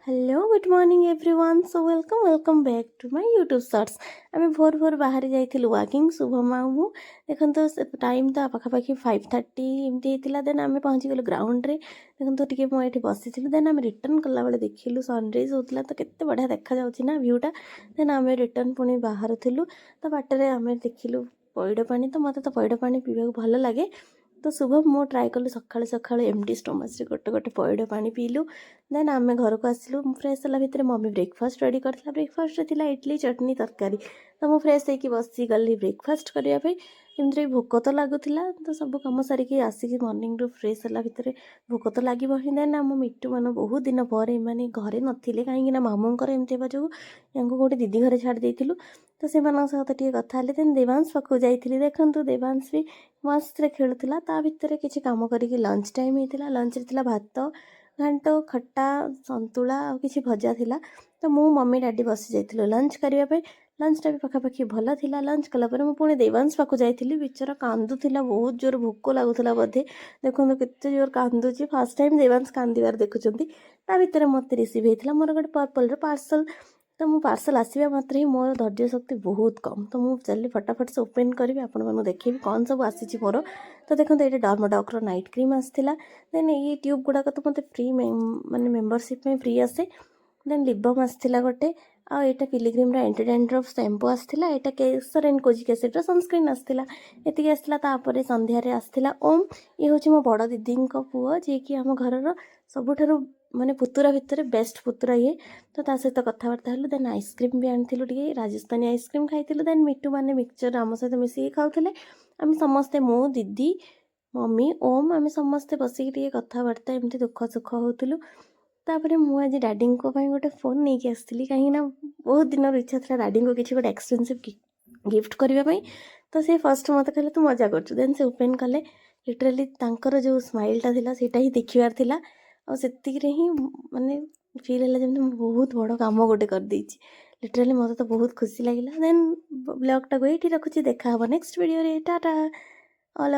hello good morning everyone so welcome back to my YouTube shorts आम भोर भोर बाहर जाइलु वाकिंग शुभम आउ देखो टाइम तो पाखापाखि 5:30 एमती होता देन आम पहुँचीगलु ग्राउंड रे देखो टे मुझे बसी देन आम रिटर्न कला बेले देखिलु सनराइज होता तो केते बढ़िया देखा जाउछि ना व्यूटा देन आम रिटर्न पुणी बाहर थिलु तो बाटर आम देखिलु पैड़ पानी तो मत तो पैड़ पानी पीवा भल लगे तो शुभम मो ट्राए कलु सकाळु सकाळु एमटी स्टोमच गोटे गोटे पैड़ पानी पीलु देन आम घर को आसिलु फ्रेश होला भितर मम्मी ब्रेकफास्ट रेडी करथिला ब्रेकफास्ट रे थिला इडली चटनी तरकारी तो मु फ्रेश होइकी बसी गली ब्रेकफास्ट करिया पे एमती भोक तो लगुला तो सब कम सारिकी आसिकी मॉर्निंग रू फ्रेश होला भितर भोक तो लगे ही देन आम मिट्टू मान बहुत दिन पर एमाने घरे नथिले कहीं मामूंकर एमती हेबा जो यांको गोटे दीदी घरे छाड़ देइथिलु तो से सहित टे कथा देन देवांश पाखु जाइथिली देखंतु देवांश भी मस्त रे खेलुथिला ता भितर किछि काम करिकी लंच टाइम हेतिला लंच रे थिला भात घांट खट्टा संतुला और किसी भजा थिला तो मु मम्मी डैडी बसी जाइथिलु लंच करिया पे लंचटा भी पाखापाखि भल थिला लंच कलापर मु पुणी देवांश पाखु जाइथिली बिचारा कांदुथिला बहुत जोर भोक लागुथिला बोधे देखो केते जोर कांदुची फर्स्ट टाइम देवांश कांदिबार देखुचंती ता भितर मते रिसीव हेतिला मोर गोटे पर्पल रो पार्सल तो मु पार्सल आसवा मात्र ही मोर धैर्य शक्ति बहुत कम तो मुझे चलिए फटाफट से ओपन करी आपको देखेबी कौन सब आसी मोर तो देखो ये डर्माडॉक नाइट क्रीम आसाला देन ये ट्यूब गुड़ाक तो मत फ्री माने मेंबरशिप में फ्री आसे देन लिप बाम आसाला गोटे आईटा पिलिग्रिम एंटी डैंड्रफ शैम्पू आसाला यहाँ केसर एंड कोजिक एसिड सनस्क्रीन आसाला ये आसाला संध्यारे आसाला ओम ये हूँ मो बड़ दीदी पुओ जी कि आम घर सबुठारु माने पुतुरा भितर बेस्ट पुतुरा ये तो ता सहित कथबार्ता हलु देन आइसक्रीम भी आनिथिलु टिके राजस्थानी आइसक्रीम खाइथिलु देन मिट्टू माने मिक्सचर आम सहित मिसिकी खाउथिले आम समस्ते मो दीदी मम्मी ओम आम समस्ते बसिकी टिके कथबार्ता एमती दुख सुख होउथिलु तापरे मु आज डैडी को गोटे फोन नहीं कि आसली कहीं बहुत दिन इच्छा था डैडी को किसी गोटे एक्सपेंसिव गिफ्ट करने तो से फर्स्ट मत कहले तू मजा कर देन से ओपन कले लिटराली तांकर जो स्माइलटा थिला सेटा ही देखिबार थिला और सेतिकरे ही माने फील है जमी बहुत बड़ काम गोटे कर देछि लिटराली मत तो बहुत खुशी लगिला देन ब्लॉग टा को ये रखुची देखा नेक्स्ट वीडियो रे टाटा ऑल